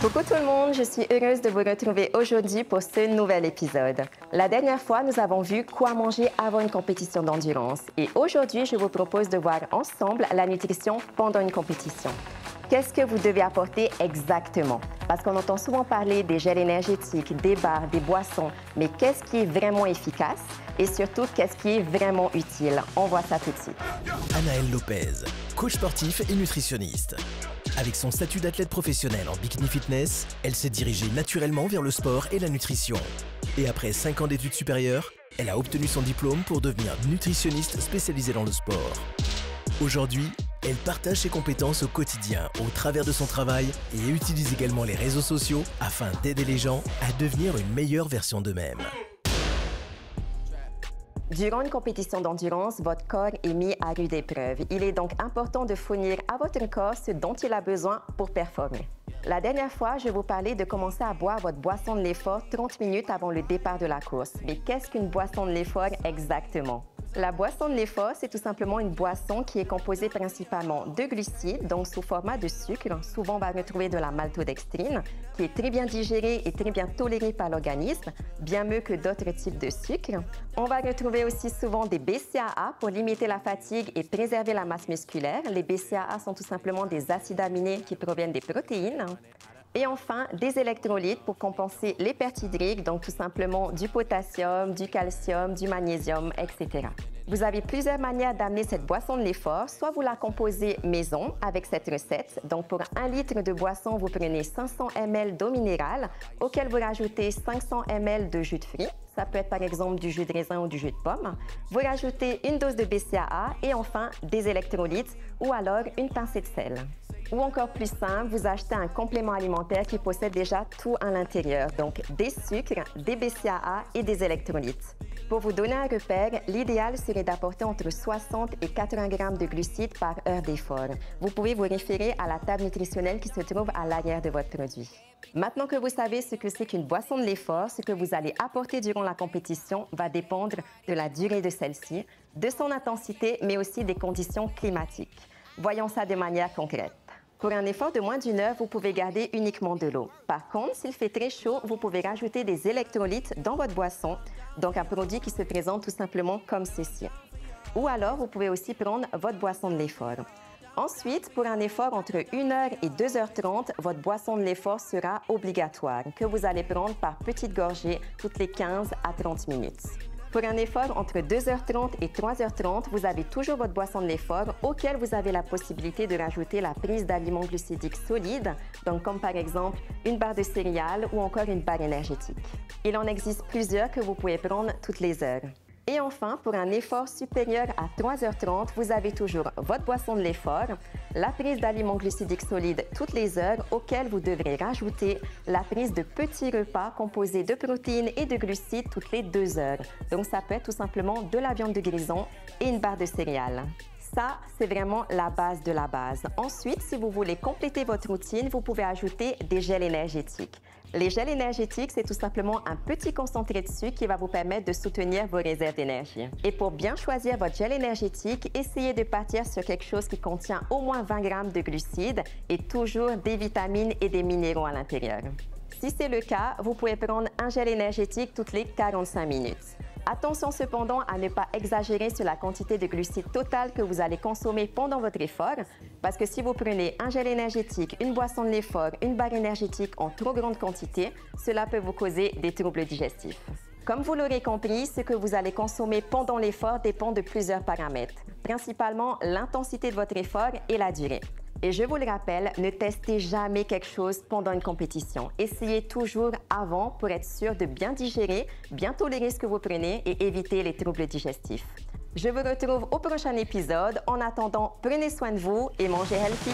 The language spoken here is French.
Coucou tout le monde, je suis heureuse de vous retrouver aujourd'hui pour ce nouvel épisode. La dernière fois, nous avons vu quoi manger avant une compétition d'endurance et aujourd'hui, je vous propose de voir ensemble la nutrition pendant une compétition. Qu'est-ce que vous devez apporter exactement? Parce qu'on entend souvent parler des gels énergétiques, des barres, des boissons, mais qu'est-ce qui est vraiment efficace? Et surtout, qu'est-ce qui est vraiment utile? On voit ça tout de suite. Anaëlle Lopez, coach sportif et nutritionniste. Avec son statut d'athlète professionnel en bikini fitness, elle s'est dirigée naturellement vers le sport et la nutrition. Et après 5 ans d'études supérieures, elle a obtenu son diplôme pour devenir nutritionniste spécialisée dans le sport. Aujourd'hui, elle partage ses compétences au quotidien au travers de son travail et utilise également les réseaux sociaux afin d'aider les gens à devenir une meilleure version d'eux-mêmes. Durant une compétition d'endurance, votre corps est mis à rude épreuve. Il est donc important de fournir à votre corps ce dont il a besoin pour performer. La dernière fois, je vous parlais de commencer à boire votre boisson de l'effort 30 minutes avant le départ de la course. Mais qu'est-ce qu'une boisson de l'effort exactement? La boisson de l'effort, c'est tout simplement une boisson qui est composée principalement de glucides, donc sous format de sucre. Souvent, on va retrouver de la maltodextrine, qui est très bien digérée et très bien tolérée par l'organisme, bien mieux que d'autres types de sucre. On va retrouver aussi souvent des BCAA pour limiter la fatigue et préserver la masse musculaire. Les BCAA sont tout simplement des acides aminés qui proviennent des protéines. Et enfin, des électrolytes pour compenser les pertes hydriques, donc tout simplement du potassium, du calcium, du magnésium, etc. Vous avez plusieurs manières d'amener cette boisson de l'effort. Soit vous la composez maison avec cette recette. Donc pour 1 litre de boisson, vous prenez 500 ml d'eau minérale auquel vous rajoutez 500 ml de jus de fruits. Ça peut être par exemple du jus de raisin ou du jus de pomme. Vous rajoutez une dose de BCAA et enfin des électrolytes ou alors une pincée de sel. Ou encore plus simple, vous achetez un complément alimentaire qui possède déjà tout à l'intérieur, donc des sucres, des BCAA et des électrolytes. Pour vous donner un repère, l'idéal serait d'apporter entre 60 et 80 grammes de glucides par heure d'effort. Vous pouvez vous référer à la table nutritionnelle qui se trouve à l'arrière de votre produit. Maintenant que vous savez ce que c'est qu'une boisson de l'effort, ce que vous allez apporter durant la compétition va dépendre de la durée de celle-ci, de son intensité, mais aussi des conditions climatiques. Voyons ça de manière concrète. Pour un effort de moins d'1 heure, vous pouvez garder uniquement de l'eau. Par contre, s'il fait très chaud, vous pouvez rajouter des électrolytes dans votre boisson, donc un produit qui se présente tout simplement comme ceci. Ou alors, vous pouvez aussi prendre votre boisson de l'effort. Ensuite, pour un effort entre 1 heure et 2h30, votre boisson de l'effort sera obligatoire, que vous allez prendre par petites gorgées toutes les 15 à 30 minutes. Pour un effort entre 2h30 et 3h30, vous avez toujours votre boisson de l'effort auquel vous avez la possibilité de rajouter la prise d'aliments glucidiques solides, donc comme par exemple une barre de céréales ou encore une barre énergétique. Il en existe plusieurs que vous pouvez prendre toutes les heures. Et enfin, pour un effort supérieur à 3h30, vous avez toujours votre boisson de l'effort, la prise d'aliments glucidiques solides toutes les heures auxquelles vous devrez rajouter la prise de petits repas composés de protéines et de glucides toutes les 2 heures. Donc ça peut être tout simplement de la viande de grison et une barre de céréales. Ça, c'est vraiment la base de la base. Ensuite, si vous voulez compléter votre routine, vous pouvez ajouter des gels énergétiques. Les gels énergétiques, c'est tout simplement un petit concentré de sucre qui va vous permettre de soutenir vos réserves d'énergie. Et pour bien choisir votre gel énergétique, essayez de partir sur quelque chose qui contient au moins 20 grammes de glucides et toujours des vitamines et des minéraux à l'intérieur. Si c'est le cas, vous pouvez prendre un gel énergétique toutes les 45 minutes. Attention cependant à ne pas exagérer sur la quantité de glucides totale que vous allez consommer pendant votre effort, parce que si vous prenez un gel énergétique, une boisson de l'effort, une barre énergétique en trop grande quantité, cela peut vous causer des troubles digestifs. Comme vous l'aurez compris, ce que vous allez consommer pendant l'effort dépend de plusieurs paramètres, principalement l'intensité de votre effort et la durée. Et je vous le rappelle, ne testez jamais quelque chose pendant une compétition. Essayez toujours avant pour être sûr de bien digérer, bien tolérer ce que vous prenez et éviter les troubles digestifs. Je vous retrouve au prochain épisode. En attendant, prenez soin de vous et mangez healthy.